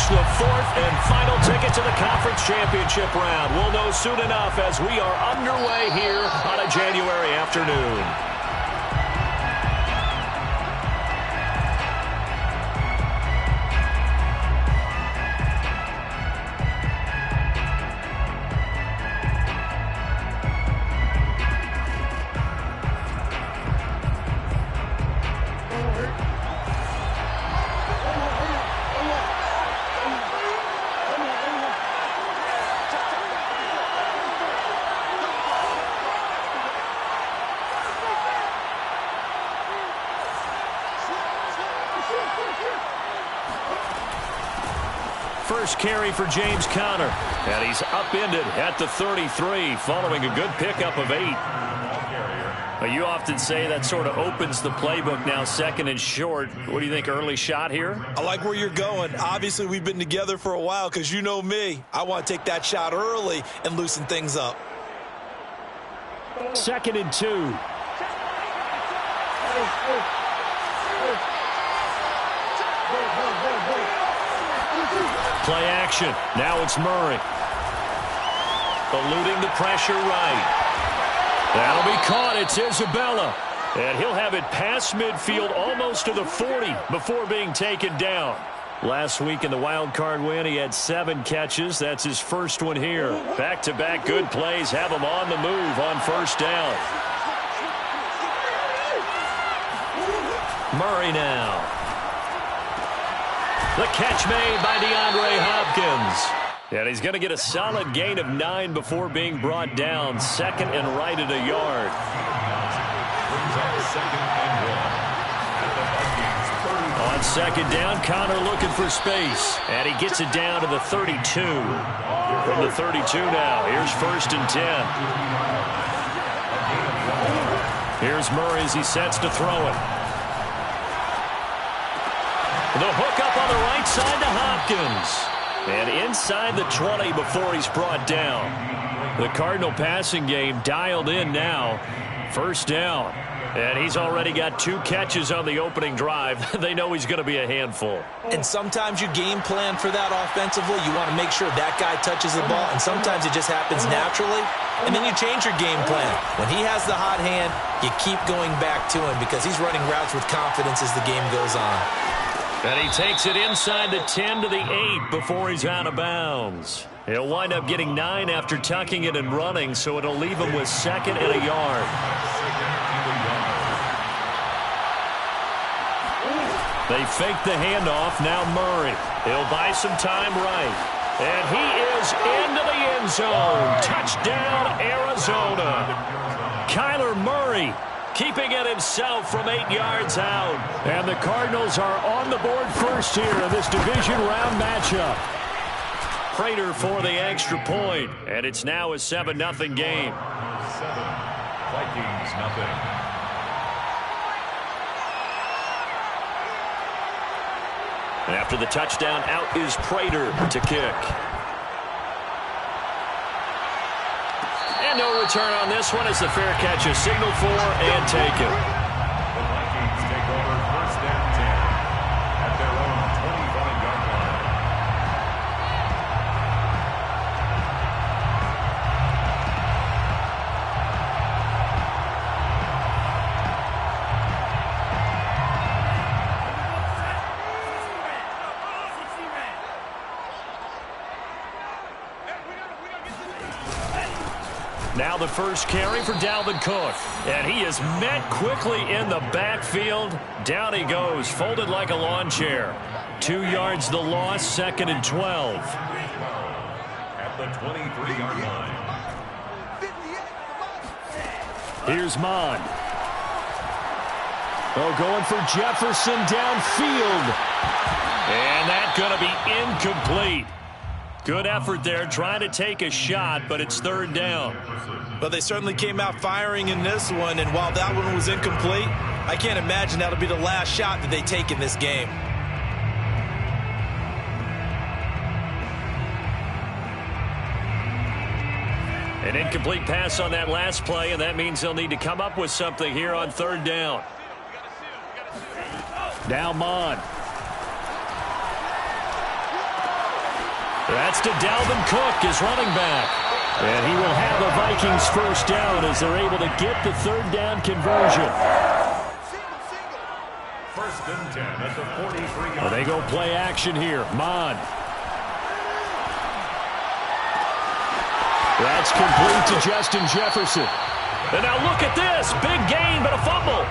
clinch the fourth and final ticket to the conference championship round. We'll know soon enough as we are underway here on a January afternoon. First carry for James Conner, and he's upended at the 33 following a good pickup of 8. You often say that sort of opens the playbook now, second and short. What do you think, early shot here? I like where you're going. Obviously, we've been together for a while because you know me. I want to take that shot early and loosen things up. Second and 2. Play action. Now it's Murray. Eluding the pressure right. That'll be caught. It's Isabella. And he'll have it past midfield almost to the 40 before being taken down. Last week in the wild card win, he had 7 catches. That's his first one here. Back-to-back good plays have him on the move on first down. Murray now. The catch made by DeAndre Hopkins. And he's going to get a solid gain of 9 before being brought down. Second and right at a yard. On second down, Conner looking for space. And he gets it down to the 32. From the 32 now, here's first and 10. Here's Murray as he sets to throw it. The hook up on the right side to Hopkins. And inside the 20 before he's brought down. The Cardinal passing game dialed in now. First down. And he's already got 2 catches on the opening drive. They know he's going to be a handful. And sometimes you game plan for that offensively. You want to make sure that guy touches the ball. And sometimes it just happens naturally. And then you change your game plan. When he has the hot hand, you keep going back to him because he's running routes with confidence as the game goes on. And he takes it inside the 10 to the 8 before he's out of bounds. He'll wind up getting 9 after tucking it and running, so it'll leave him with second and a yard. They fake the handoff. Now Murray. He'll buy some time right. And he is into the end zone. Touchdown, Arizona. Kyler Murray keeping it himself from 8 yards out. And the Cardinals are on the board first here in this division round matchup. Prater for the extra point. And it's now a 7-0 game. 7, Vikings nothing. And after the touchdown, out is Prater to kick. And no return on this one as the fair catch is signaled for and taken. The Vikings take over first down 10 at their own 25-yard line. Now the first carry for Dalvin Cook. And he is met quickly in the backfield. Down he goes, folded like a lawn chair. 2 yards the loss, second and 12. At the 23-yard line. Here's Mon. Oh, going for Jefferson downfield. And that's going to be incomplete. Good effort there, trying to take a shot, but it's third down. But they certainly came out firing in this one, and while that one was incomplete, I can't imagine that'll be the last shot that they take in this game. An incomplete pass on that last play, and that means they'll need to come up with something here on third down. Now Mon. That's to Dalvin Cook, his running back. And he will have the Vikings first down as they're able to get the third down conversion. First and 10 at the 43. Well, they go play action here. Mon. That's complete to Justin Jefferson. And now look at this. Big gain, but a fumble.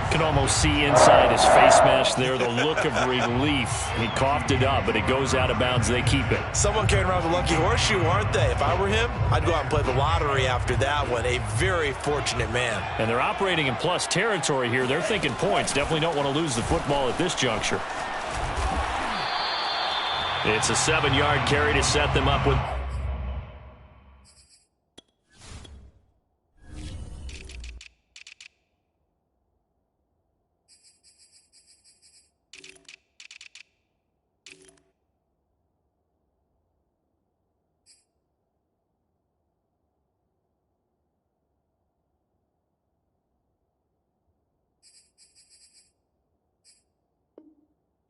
You can almost see inside his face mask there the look of relief. He coughed it up, but it goes out of bounds. They keep it. Someone carrying around the lucky horseshoe, aren't they? If I were him, I'd go out and play the lottery after that one. A very fortunate man. And they're operating in plus territory here. They're thinking points. Definitely don't want to lose the football at this juncture. It's a 7-yard carry to set them up with...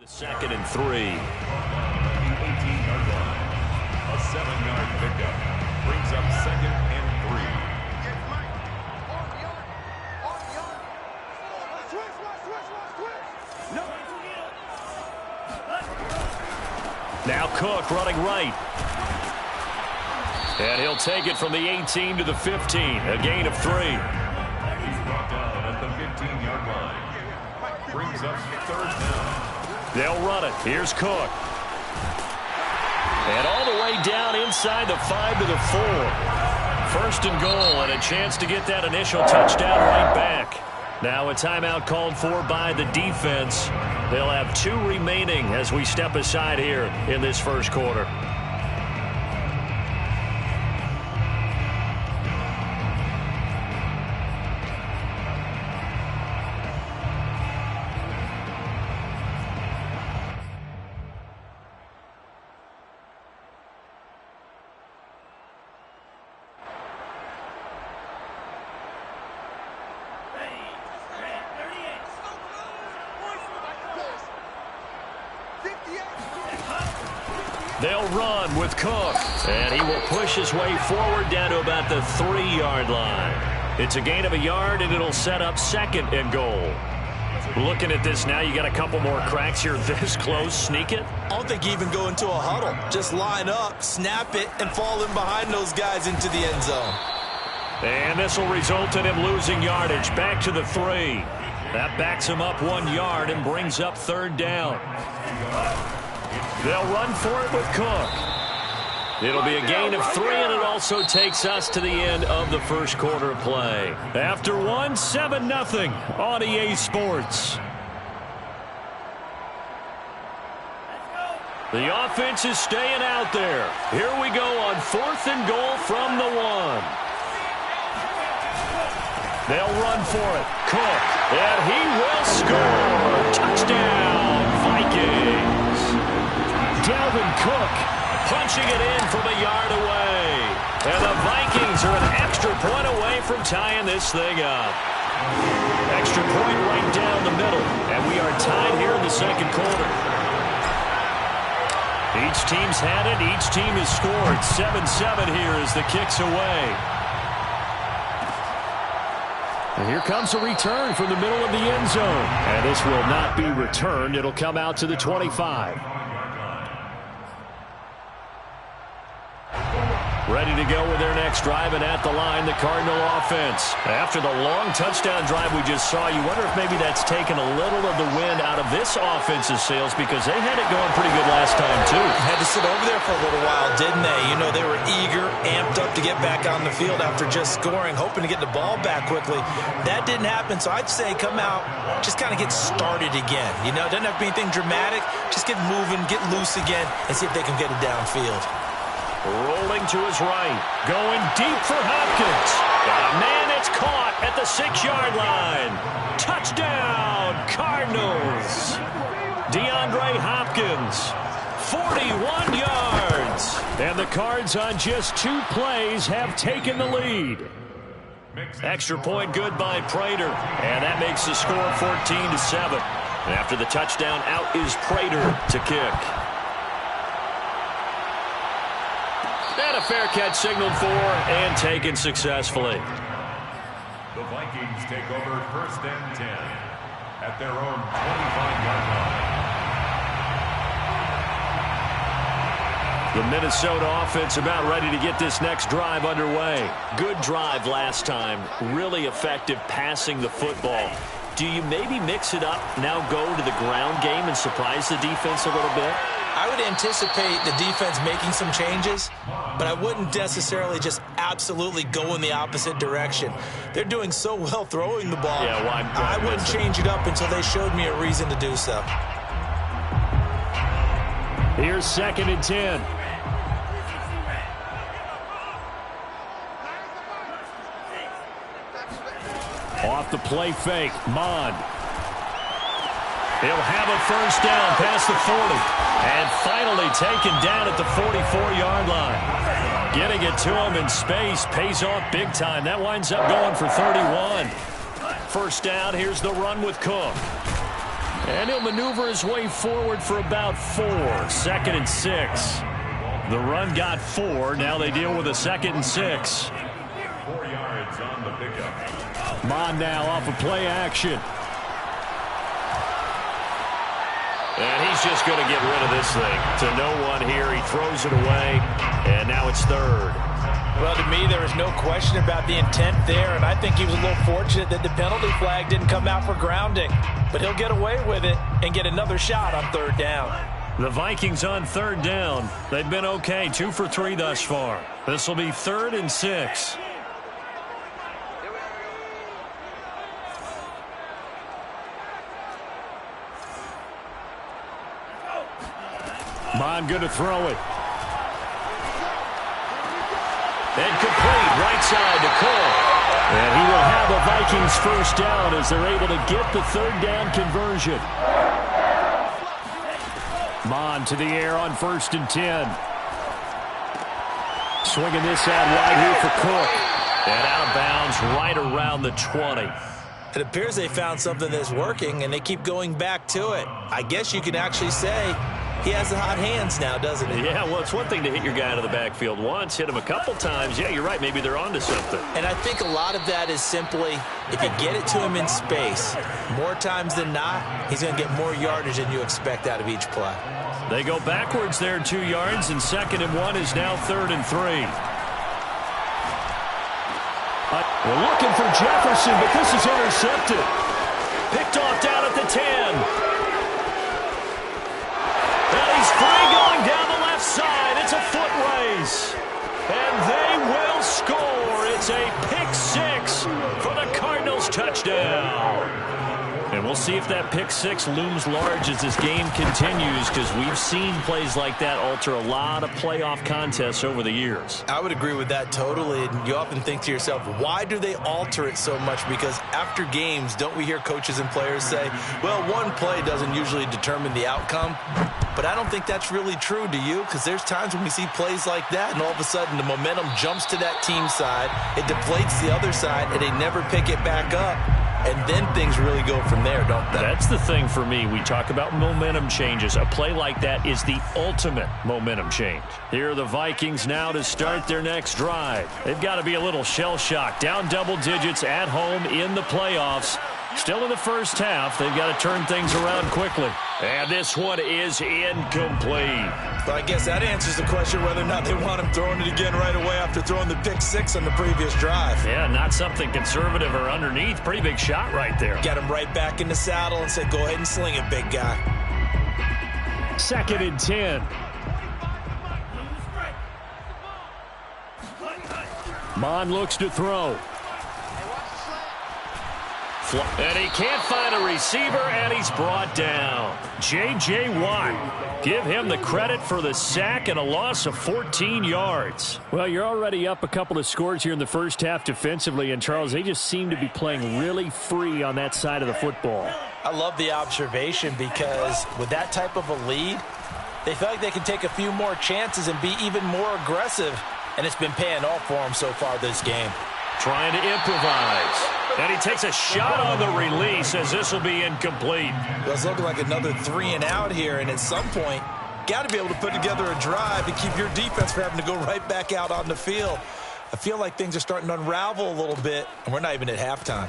Second and 3. A 18-yard line. A 7-yard pickup. Brings up second and 3. Now Cook running right. And he'll take it from the 18 to the 15. A gain of 3. He's brought down at the 15-yard line. Brings up third down. They'll run it. Here's Cook. And all the way down inside the 5 to the 4. First and goal, and a chance to get that initial touchdown right back. Now a timeout called for by the defense. They'll have 2 remaining as we step aside here in this first quarter. They'll run with Cook, and he will push his way forward down to about the 3-yard line. It's a gain of a yard, and it'll set up second and goal. Looking at this now, you got a couple more cracks here this close. Sneak it? I don't think you even go into a huddle. Just line up, snap it, and fall in behind those guys into the end zone. And this will result in him losing yardage. Back to the 3. That backs him up 1 yard and brings up third down. They'll run for it with Cook. It'll be a gain of 3, and it also takes us to the end of the first quarter of play. After 1, 7-0 on EA Sports. The offense is staying out there. Here we go on 4th and goal from the 1. They'll run for it. Cook, and he will score. Touchdown, Vikings. Dalvin Cook punching it in from a yard away. And the Vikings are an extra point away from tying this thing up. Extra point right down the middle. And we are tied here in the second quarter. Each team's had it. Each team has scored. 7-7 here as the kick's away. And here comes a return from the middle of the end zone. And this will not be returned. It'll come out to the 25. Ready to go with their next drive, and at the line, the Cardinal offense. After the long touchdown drive we just saw, you wonder if maybe that's taken a little of the wind out of this offense's sails, because they had it going pretty good last time, too. Had to sit over there for a little while, didn't they? You know, they were eager, amped up to get back on the field after just scoring, hoping to get the ball back quickly. That didn't happen, so I'd say come out, just kind of get started again. You know, it doesn't have to be anything dramatic. Just get moving, get loose again, and see if they can get it downfield. Rolling to his right. Going deep for Hopkins. Got a man that's caught at the 6-yard line. Touchdown, Cardinals. DeAndre Hopkins, 41 yards. And the Cards on just 2 plays have taken the lead. Extra point good by Prater. And that makes the score 14-7. After the touchdown, out is Prater to kick. And a fair catch signaled for and taken successfully. The Vikings take over 1st and 10 at their own 25-yard line. The Minnesota offense about ready to get this next drive underway. Good drive last time. Really effective passing the football. Do you maybe mix it up, now go to the ground game and surprise the defense a little bit? I would anticipate the defense making some changes, but I wouldn't necessarily just absolutely go in the opposite direction. They're doing so well throwing the ball. Yeah, why I wouldn't change it up until they showed me a reason to do so. Here's 2nd and 10. Off the play fake, Mond. He'll have a first down past the 40. And finally taken down at the 44-yard line. Getting it to him in space pays off big time. That winds up going for 31. First down, here's the run with Cook. And he'll maneuver his way forward for about 4. 2nd and 6. The run got 4. Now they deal with a 2nd and 6. 4 yards on the pickup. Mond now off of play action. And he's just going to get rid of this thing. To no one here. He throws it away. And now it's 3rd. Well, to me, there is no question about the intent there, and I think he was a little fortunate that the penalty flag didn't come out for grounding. But he'll get away with it and get another shot on 3rd down. The Vikings on 3rd down. They've been okay. 2 for 3 thus far. This will be 3rd and 6. Mond going to throw it. And complete, right side to Cook. And he will have a Vikings first down as they're able to get the 3rd down conversion. Mond to the air on 1st and 10. Swinging this out wide here for Cook. And out of bounds right around the 20. It appears they found something that's working, and they keep going back to it. I guess you can actually say he has the hot hands now, doesn't he? Yeah, well, it's one thing to hit your guy out of the backfield once, hit him a couple times. Yeah, you're right. Maybe they're onto something. And I think a lot of that is simply if you get it to him in space, more times than not, he's going to get more yardage than you expect out of each play. They go backwards there 2 yards, and 2nd and 1 is now 3rd and 3. We're looking for Jefferson, but this is intercepted. Picked off down at the 10. And he's free going down the left side. It's a foot race. And they will score. It's a pick 6 for the Cardinals touchdown. And we'll see if that pick 6 looms large as this game continues, because we've seen plays like that alter a lot of playoff contests over the years. I would agree with that totally. And you often think to yourself, why do they alter it so much? Because after games, don't we hear coaches and players say, well, one play doesn't usually determine the outcome? But I don't think that's really true, do you? Because there's times when we see plays like that, and all of a sudden the momentum jumps to that team side, it deflates the other side, and they never pick it back up. And then things really go from there, don't they? That's the thing for me. We talk about momentum changes. A play like that is the ultimate momentum change. Here are the Vikings now to start their next drive. They've got to be a little shell-shocked. Down double digits at home in the playoffs. Still in the first half. They've got to turn things around quickly. And this one is incomplete. Well, I guess that answers the question whether or not they want him throwing it again right away after throwing the pick 6 on the previous drive. Yeah, not something conservative or underneath. Pretty big shot right there. Got him right back in the saddle and said, go ahead and sling it, big guy. 2nd and 10. Mond looks to throw. And he can't find a receiver, and he's brought down. J.J. Watt. Give him the credit for the sack and a loss of 14 yards. Well, you're already up a couple of scores here in the first half defensively, and, Charles, they just seem to be playing really free on that side of the football. I love the observation because with that type of a lead, they feel like they can take a few more chances and be even more aggressive, and it's been paying off for them so far this game. Trying to improvise. And he takes a shot on the release as this will be incomplete. Well, it's looking like another 3 and out here, and at some point, got to be able to put together a drive and keep your defense from having to go right back out on the field. I feel like things are starting to unravel a little bit, and we're not even at halftime.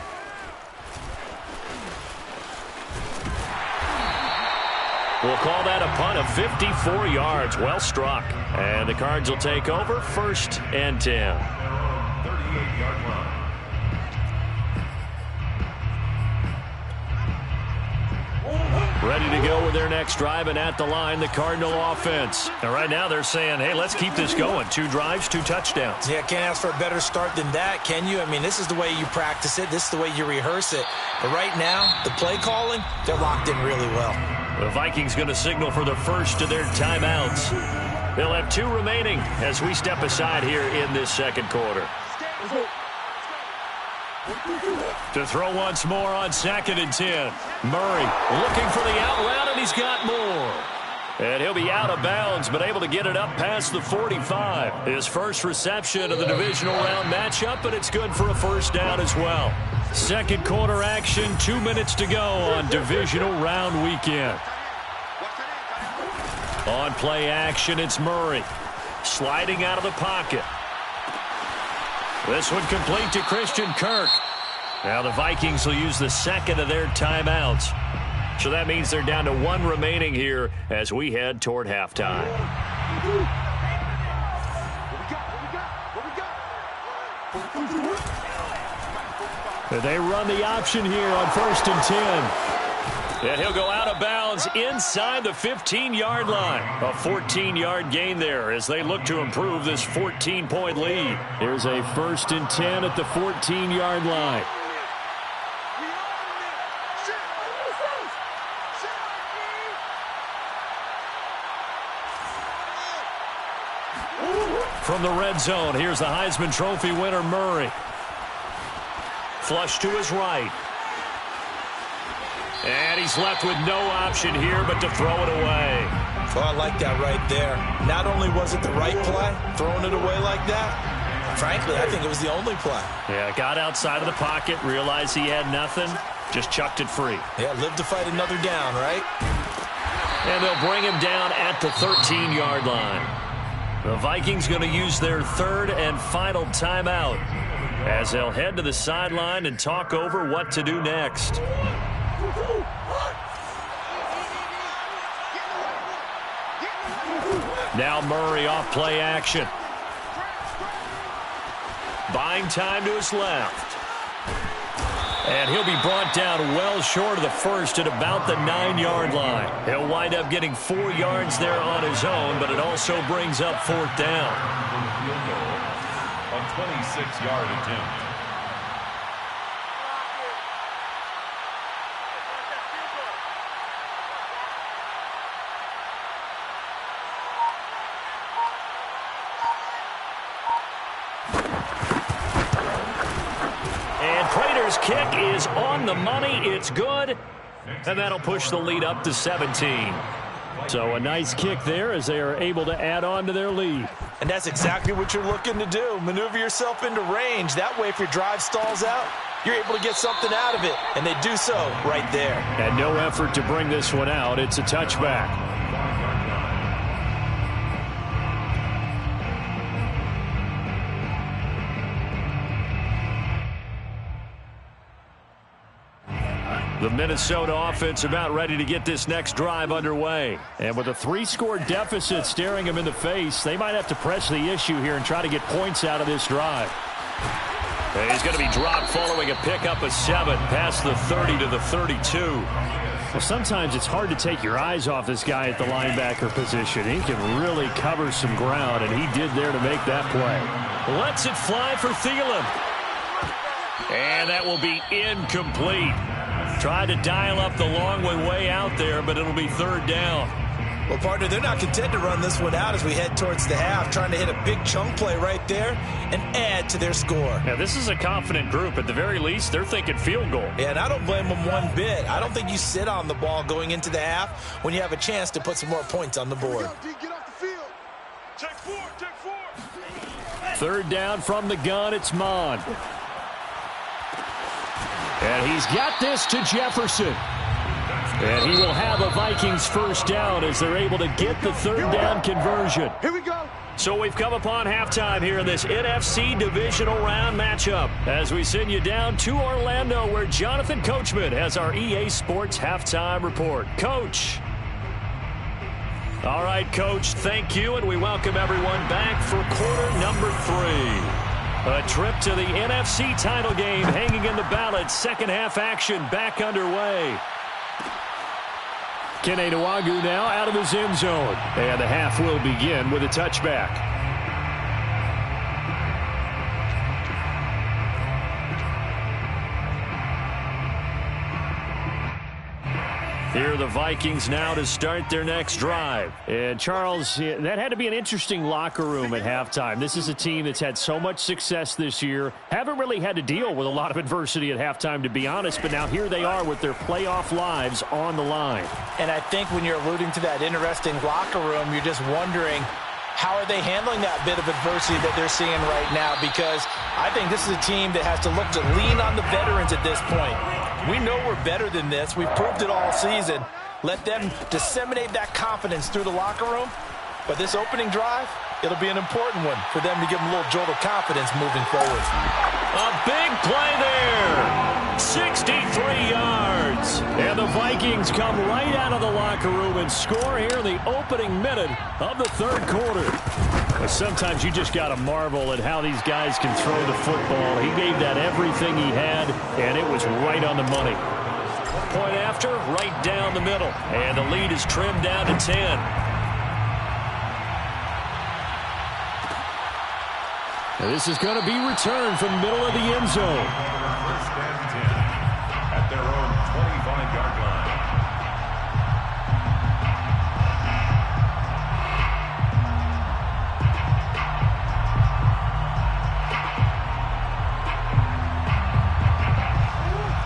We'll call that a punt of 54 yards. Well struck. And the Cards will take over 1st and 10. 38-yard line. Ready to go with their next drive, and at the line, the Cardinal offense. And right now they're saying, hey, let's keep this going. 2 drives, 2 touchdowns. Yeah, can't ask for a better start than that, can you? I mean, this is the way you practice it. This is the way you rehearse it. But right now, the play calling, they're locked in really well. The Vikings going to signal for the first of their timeouts. They'll have 2 remaining as we step aside here in this second quarter. To throw once more on 2nd and 10. Murray looking for the out route, and he's got more. And he'll be out of bounds, but able to get it up past the 45. His first reception of the divisional round matchup, and it's good for a first down as well. Second quarter action, 2 minutes to go on divisional round weekend. On play action, it's Murray. Sliding out of the pocket. This one complete to Christian Kirk. Now the Vikings will use the second of their timeouts. So that means they're down to 1 remaining here as we head toward halftime. They run the option here on 1st and 10. And he'll go out of bounds inside the 15-yard line. A 14-yard gain there as they look to improve this 14-point lead. Here's a 1st and 10 at the 14-yard line. From the red zone, here's the Heisman Trophy winner, Murray. Flush to his right. And he's left with no option here but to throw it away. Oh, I like that right there. Not only was it the right play, throwing it away like that, frankly, I think it was the only play. Yeah, got outside of the pocket, realized he had nothing, just chucked it free. Yeah, live to fight another down, right? And they'll bring him down at the 13-yard line. The Vikings going to use their 3rd and final timeout as they'll head to the sideline and talk over what to do next. Now Murray off play action. Buying time to his left. And he'll be brought down well short of the first at about the 9-yard line. He'll wind up getting 4 yards there on his own, but it also brings up 4th down. A 26-yard attempt. Prater's kick is on the money. It's good. And that'll push the lead up to 17. So a nice kick there as they are able to add on to their lead. And that's exactly what you're looking to do. Maneuver yourself into range. That way, if your drive stalls out, you're able to get something out of it. And they do so right there. And no effort to bring this one out. It's a touchback. The Minnesota offense about ready to get this next drive underway. And with a 3-score deficit staring them in the face, they might have to press the issue here and try to get points out of this drive. And he's going to be dropped following a pickup of 7 past the 30 to the 32. Well, sometimes it's hard to take your eyes off this guy at the linebacker position. He can really cover some ground, and he did there to make that play. Lets it fly for Thielen. And that will be incomplete. Tried to dial up the long one way out there, but it'll be 3rd down. Well, partner, they're not content to run this one out as we head towards the half, trying to hit a big chunk play right there and add to their score. Now, this is a confident group. At the very least, they're thinking field goal. Yeah, and I don't blame them one bit. I don't think you sit on the ball going into the half when you have a chance to put some more points on the board. Get off the field. Take 4. 3rd down from the gun. It's Mon. And he's got this to Jefferson. And he will have a Vikings first down as they're able to get the third down conversion. Here we go. So we've come upon halftime here in this NFC divisional round matchup as we send you down to Orlando where Jonathan Coachman has our EA Sports halftime report. Coach. All right, Coach, thank you, and we welcome everyone back for quarter number 3. A trip to the NFC title game hanging in the balance. Second half action back underway. Kene Nwangwu now out of his end zone. And the half will begin with a touchback. Here are the Vikings now to start their next drive. And, Charles, that had to be an interesting locker room at halftime. This is a team that's had so much success this year. Haven't really had to deal with a lot of adversity at halftime, to be honest. But now here they are with their playoff lives on the line. And I think when you're alluding to that interesting locker room, you're just wondering, how are they handling that bit of adversity that they're seeing right now? Because I think this is a team that has to look to lean on the veterans at this point. We know we're better than this. We've proved it all season. Let them disseminate that confidence through the locker room. But this opening drive, it'll be an important one for them to give them a little jolt of confidence moving forward. A big play there. 63 yards. And the Vikings come right out of the locker room and score here in the opening minute of the third quarter. But sometimes you just got to marvel at how these guys can throw the football. He gave that everything he had, and it was right on the money. Point after, right down the middle. And the lead is trimmed down to 10. And this is going to be returned from the middle of the end zone. First and 10 at their own 25-yard line.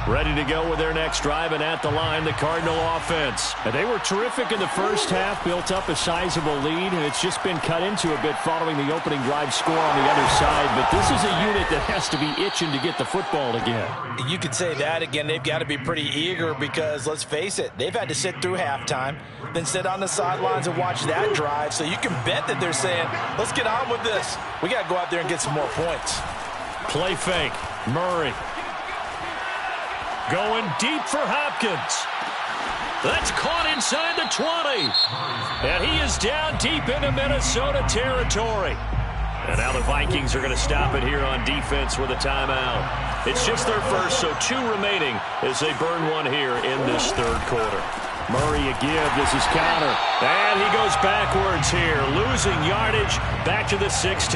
Ready to go with their next drive, and at the line, the Cardinal offense. And they were terrific in the first half, built up a sizable lead, and it's just been cut into a bit following the opening drive score on the other side. But this is a unit that has to be itching to get the football again. You could say that again. They've got to be pretty eager because, let's face it, they've had to sit through halftime, then sit on the sidelines and watch that drive. So you can bet that they're saying, let's get on with this. We got to go out there and get some more points. Play fake. Murray. Going deep for Hopkins. That's caught inside the 20. And he is down deep into Minnesota territory. And now the Vikings are going to stop it here on defense with a timeout. It's just their first, so 2 remaining as they burn one here in this third quarter. Murray a give. This is counter. And he goes backwards here, losing yardage back to the 16.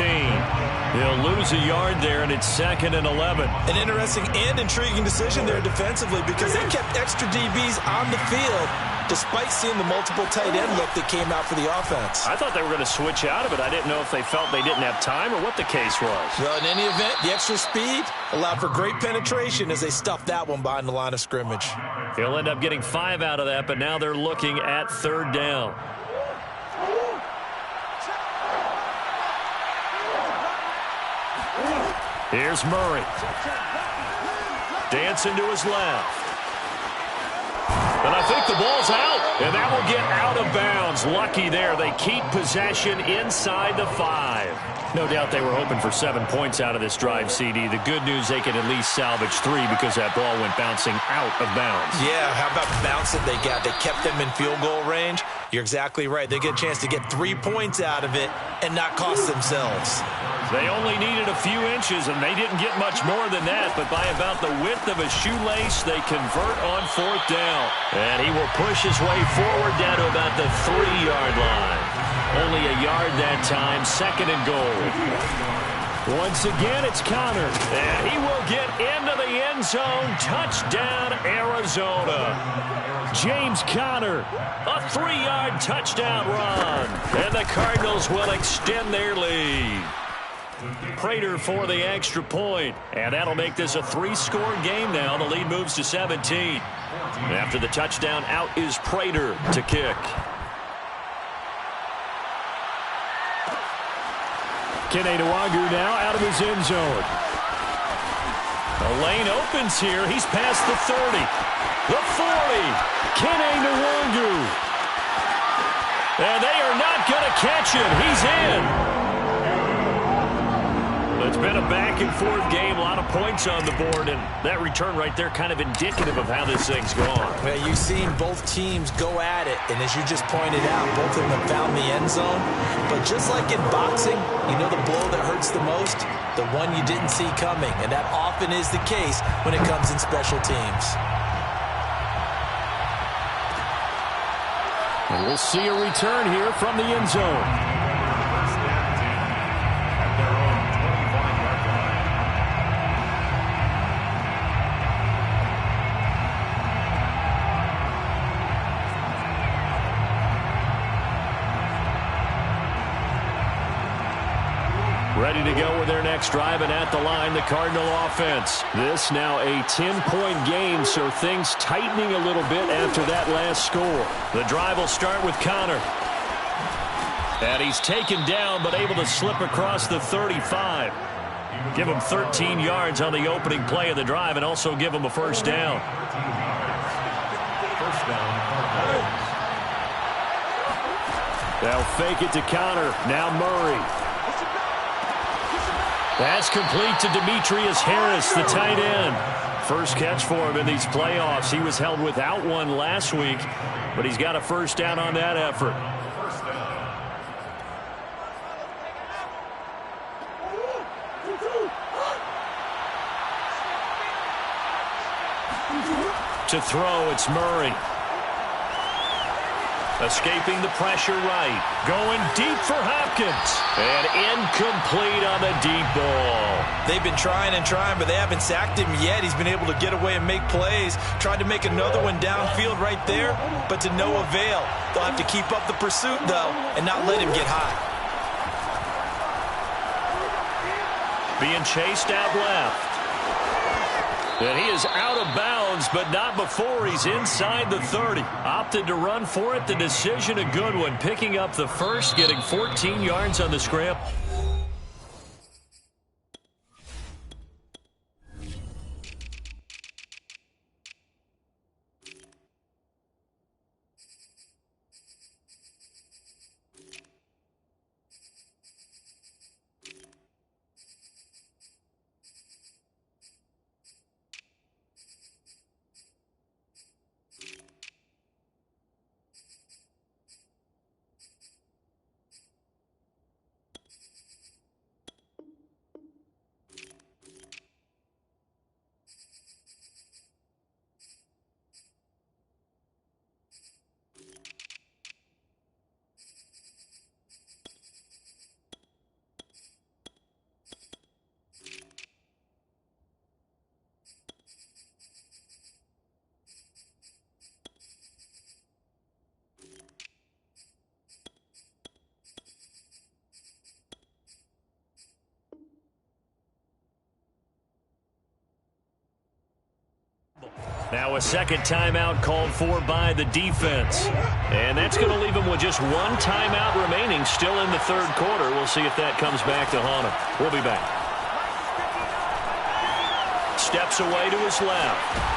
He'll lose a yard there, and it's 2nd and 11. An interesting and intriguing decision there defensively because they kept extra DBs on the field despite seeing the multiple tight end look that came out for the offense. I thought they were going to switch out of it. I didn't know if they felt they didn't have time or what the case was. Well, in any event, the extra speed allowed for great penetration as they stuffed that one behind the line of scrimmage. He'll end up getting 5 out of that, but now they're looking at third down. Here's Murray. Dancing to his left. And I think the ball's out, and that will get out of bounds. Lucky there. They keep possession inside the 5. No doubt they were hoping for 7 points out of this drive, CD. The good news, they can at least salvage 3 because that ball went bouncing out of bounds. Yeah, how about the bounce that they got? They kept them in field goal range. You're exactly right. They get a chance to get 3 points out of it and not cost themselves. They only needed a few inches, and they didn't get much more than that. But by about the width of a shoelace, they convert on 4th down. And he will push his way forward down to about the 3-yard line. Only a yard that time, 2nd and goal. Once again, it's Connor. And he will get into the end zone. Touchdown, Arizona. James Conner, a 3-yard touchdown run. And the Cardinals will extend their lead. Prater for the extra point. And that'll make this a 3-score game now. The lead moves to 17. After the touchdown, out is Prater to kick. Kene Nwangwu now out of his end zone. The lane opens here. He's past the 30. The 40. Kene Nwangwu catch it. He's in. It's been a back-and-forth game, a lot of points on the board, and that return right there kind of indicative of how this thing's gone. Well, you've seen both teams go at it, and as you just pointed out, both of them have found the end zone. But just like in boxing, you know the blow that hurts the most? The one you didn't see coming, and that often is the case when it comes in special teams. And we'll see a return here from the end zone. Ready to go with their next drive, and at the line, the Cardinal offense. This now a 10-point game, so things tightening a little bit after that last score. The drive will start with Connor. And he's taken down, but able to slip across the 35. Give him 13 yards on the opening play of the drive, and also give him a first down. They'll fake it to Connor. Now Murray. Pass complete to Demetrius Harris, the tight end. First catch for him in these playoffs. He was held without one last week, but he's got a first down on that effort. To throw, it's Murray. Escaping the pressure right. Going deep for Hopkins. And incomplete on the deep ball. They've been trying and trying, but they haven't sacked him yet. He's been able to get away and make plays. Tried to make another one downfield right there, but to no avail. They'll have to keep up the pursuit, though, and not let him get high. Being chased out left. And he is out of bounds, but not before he's inside the 30. Opted to run for it. The decision a good one. Picking up the first, getting 14 yards on the scramble. Now a second timeout called for by the defense. And that's going to leave him with just one timeout remaining still in the third quarter. We'll see if that comes back to haunt him. We'll be back. Steps away to his left.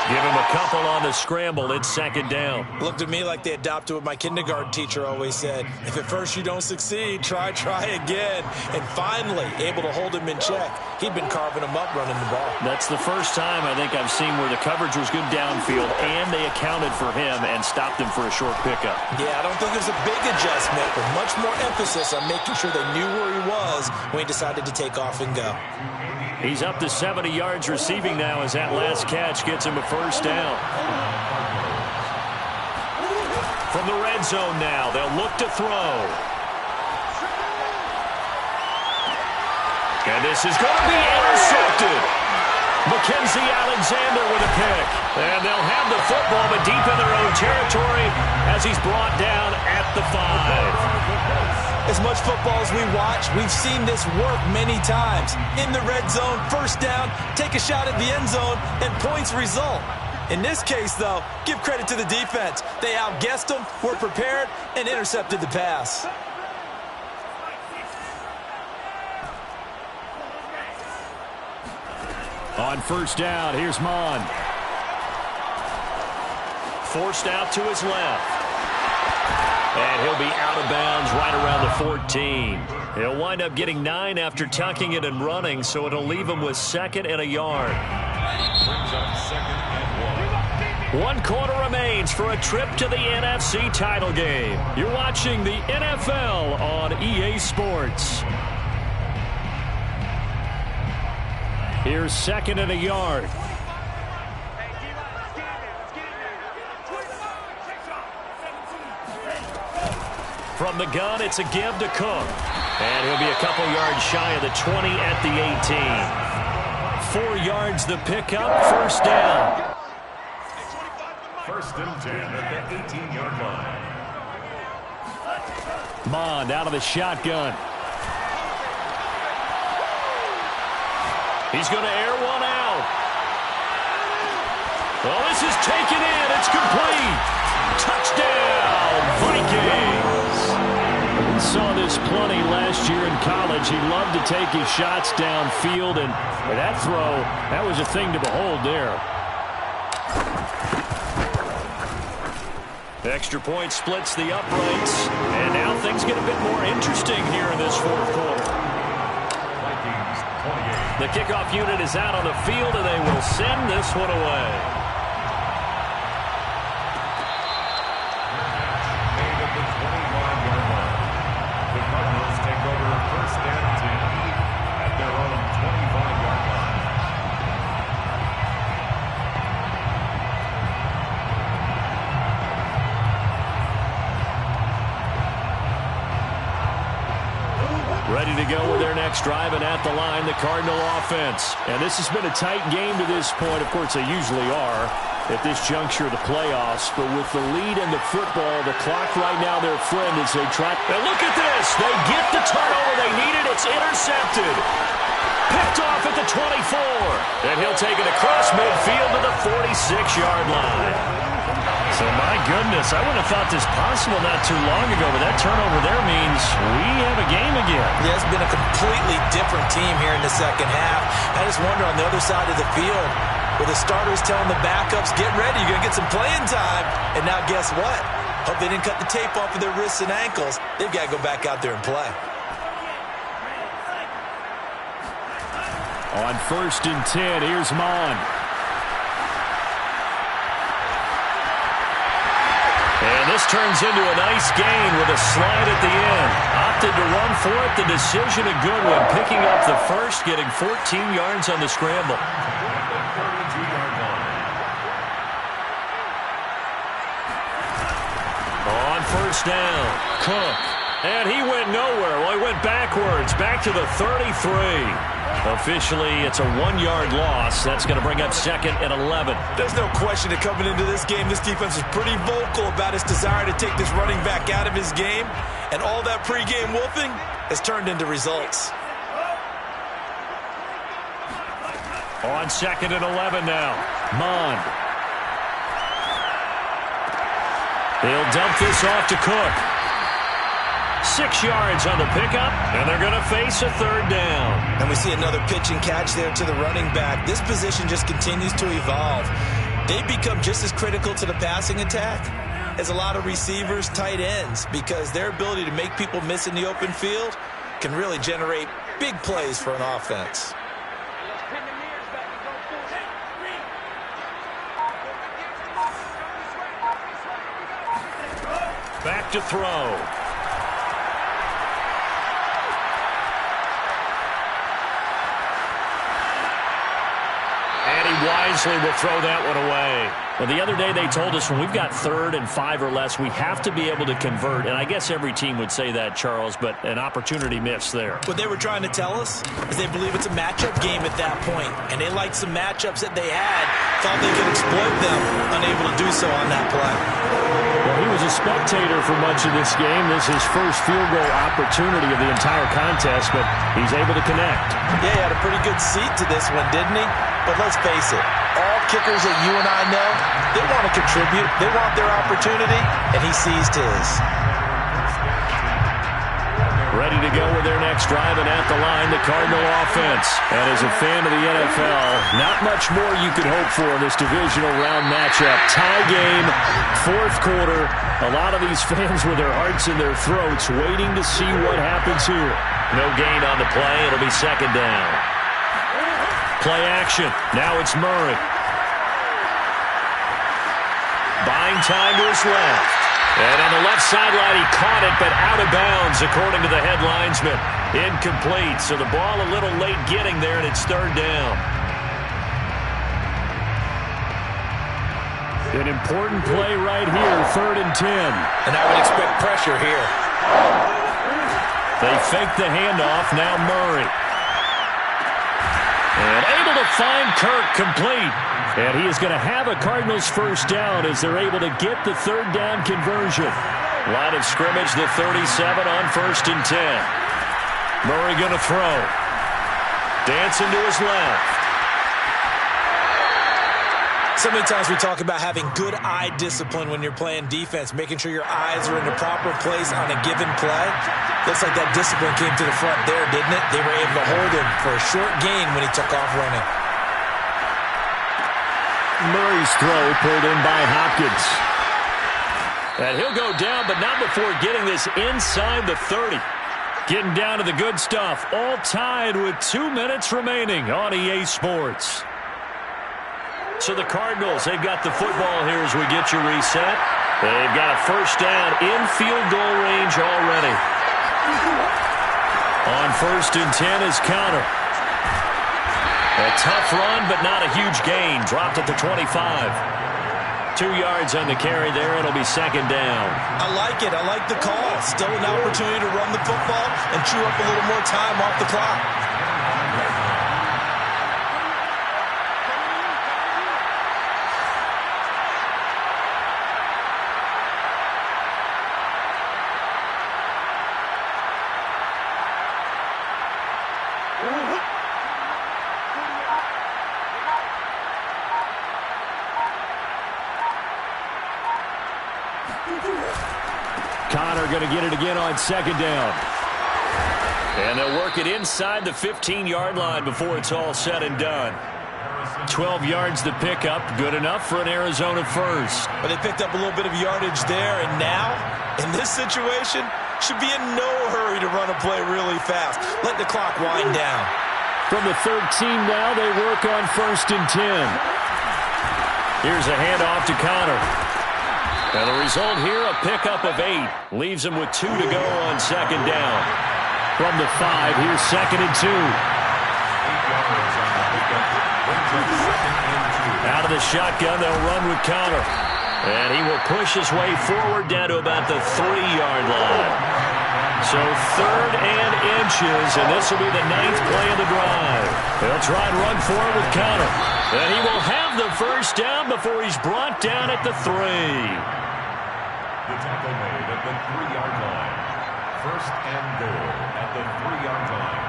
Give him a couple on the scramble. It's second down. Looked at me like they adopted what my kindergarten teacher always said. If at first you don't succeed, try again. And finally, able to hold him in check. He'd been carving him up running the ball. That's the first time I think I've seen where the coverage was good downfield and they accounted for him and stopped him for a short pickup. Yeah, I don't think it was a big adjustment, but much more emphasis on making sure they knew where he was when he decided to take off and go. He's up to 70 yards receiving now as that last catch gets him a first down. From the red zone now, they'll look to throw. And this is going to be intercepted. Mackenzie Alexander with a pick. And they'll have the football, but deep in their own territory as he's brought down at the 5. As much football as we watch, we've seen this work many times. In the red zone, first down, take a shot at the end zone, and points result. In this case, though, give credit to the defense. They outguessed them, were prepared, and intercepted the pass. On first down, here's Mon. Forced out to his left. And he'll be out of bounds right around the 14. He'll wind up getting 9 after tucking it and running, so it'll leave him with 2nd and a yard. Brings up 2nd and 1. 1 quarter remains for a trip to the NFC title game. You're watching the NFL on EA Sports. Here's 2nd and a yard. From the gun, it's a give to Cook. And he'll be a couple yards shy of the 20 at the 18. 4 yards the pickup, 1st down. 1st and 10 at the 18-yard line. Mond out of the shotgun. He's going to air one out. Well, this is taken in. It's complete. Touchdown, Vikings. We saw this plenty last year in college. He loved to take his shots downfield, and that throw, that was a thing to behold there. Extra point splits the uprights, and now things get a bit more interesting here in this 4th quarter. Vikings 28. The kickoff unit is out on the field, and they will send this one away. Made at the 25-yard line. The Cardinals take over 1st and 10 at their own 25-yard line. Ready to go with their next drive, and at the line, the Cardinal offense. And this has been a tight game to this point. Of course, they usually are at this juncture of the playoffs. But with the lead in the football, the clock right now their friend as they try. And look at this. They get the turnover they needed. It's intercepted. Picked off at the 24. And he'll take it across midfield to the 46-yard line. So, my goodness, I wouldn't have thought this possible not too long ago, but that turnover there means we have a game again. Yeah, it's been a completely different team here in the 2nd half. I just wonder on the other side of the field, where the starters telling the backups, get ready, you're going to get some playing time. And now guess what? Hope they didn't cut the tape off of their wrists and ankles. They've got to go back out there and play. On 1st and 10, here's Mond. And this turns into a nice gain with a slide at the end. Opted to run for it. The decision a good one. Picking up the first, getting 14 yards on the scramble. On 1st down, Cook. And he went nowhere. Well, he went backwards, back to the 33. Officially, it's a 1-yard loss. That's going to bring up 2nd and 11. There's no question that coming into this game, this defense was pretty vocal about his desire to take this running back out of his game. And all that pregame wolfing has turned into results. On 2nd and 11 now, Mond. He'll dump this off to Cook. 6 yards on the pickup, and they're going to face a 3rd down. And we see another pitch and catch there to the running back. This position just continues to evolve. They become just as critical to the passing attack as a lot of receivers, tight ends, because their ability to make people miss in the open field can really generate big plays for an offense. Back to throw. Wisely will throw that one away. Well, the other day they told us when we've got 3rd and 5 or less, we have to be able to convert. And I guess every team would say that, Charles, but an opportunity missed there. What they were trying to tell us is they believe it's a matchup game at that point. And they liked some matchups that they had, thought they could exploit them, unable to do so on that play. Well, he was a spectator for much of this game. This is his first field goal opportunity of the entire contest, but he's able to connect. Yeah, he had a pretty good seat to this one, didn't he? But let's face it, all kickers that you and I know, they want to contribute. They want their opportunity, and he seized his. Ready to go with their next drive, and at the line, the Cardinal offense. And as a fan of the NFL, not much more you could hope for in this divisional round matchup. Tie game, fourth quarter. A lot of these fans with their hearts in their throats waiting to see what happens here. No gain on the play. It'll be second down. Play action. Now it's Murray. Buying time to his left. And on the left sideline, he caught it, but out of bounds, according to the head linesman. Incomplete, so the ball a little late getting there, and it's third down. An important play right here, 3rd and 10. And I would expect pressure here. They fake the handoff, now Murray. And able to find Kirk complete. And he is going to have a Cardinals first down as they're able to get the third down conversion. Line of scrimmage, the 37 on 1st and 10. Murray going to throw. Dancing to his left. So many times we talk about having good eye discipline when you're playing defense, making sure your eyes are in the proper place on a given play. Looks like that discipline came to the front there, didn't it? They were able to hold him for a short gain when he took off running. Murray's throw pulled in by Hopkins. And he'll go down, but not before getting this inside the 30. Getting down to the good stuff. All tied with 2 minutes remaining on EA Sports. So the Cardinals, they've got the football here as we get you reset. They've got a first down in field goal range already. On 1st and 10 is Connor. A tough run, but not a huge gain. Dropped at the 25. 2 yards on the carry there. It'll be second down. I like it. I like the call. Still an opportunity to run the football and chew up a little more time off the clock. Connor going to get it again on second down. And they'll work it inside the 15-yard line before it's all said and done. 12 yards to pick up. Good enough for an Arizona first. But they picked up a little bit of yardage there, and now, in this situation, should be in no hurry to run a play really fast. Let the clock wind down. From the 13 now, they work on 1st and 10. Here's a handoff to Connor. And the result here, a pickup of 8. Leaves him with 2 to go on second down. From the 5, here's 2nd and 2. Out of the shotgun, they'll run with Connor. And he will push his way forward down to about the 3-yard line. So 3rd and inches, and this will be the 9th play of the drive. They'll try and run forward with Connor. And he will have the first down before he's brought down at the 3. The tackle made at the 3-yard line. 1st and goal at the 3-yard line.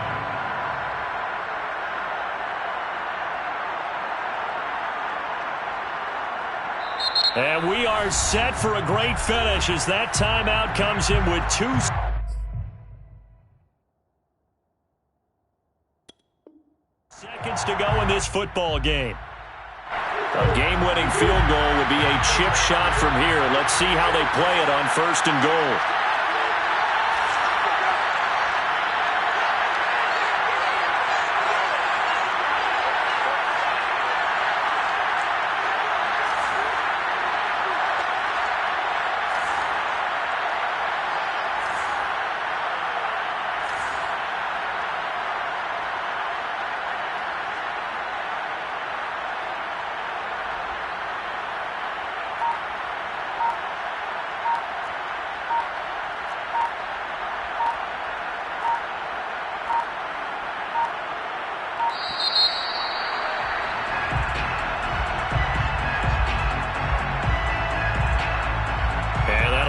And we are set for a great finish as that timeout comes in with 2 seconds to go in this football game. A game-winning field goal would be a chip shot from here. Let's see how they play it on 1st and goal.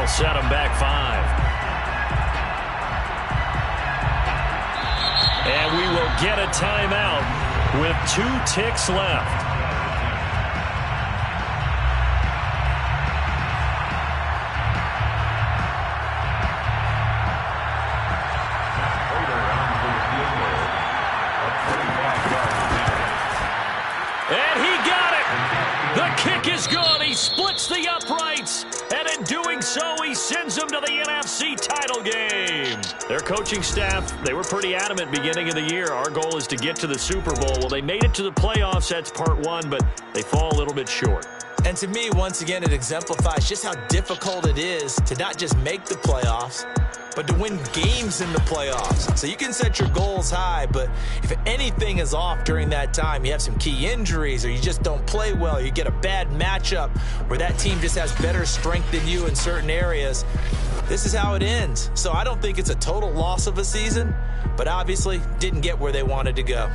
Set him back 5. And we will get a timeout with 2 ticks left. cuts the uprights, and in doing so, he sends them to the NFC title game. Their coaching staff, they were pretty adamant beginning of the year. Our goal is to get to the Super Bowl. Well, they made it to the playoffs. That's part one, but they fall a little bit short. And to me, once again, it exemplifies just how difficult it is to not just make the playoffs, but to win games in the playoffs. So you can set your goals high, but if anything is off during that time, you have some key injuries or you just don't play well, you get a bad matchup where that team just has better strength than you in certain areas, this is how it ends. So I don't think it's a total loss of a season, but obviously didn't get where they wanted to go.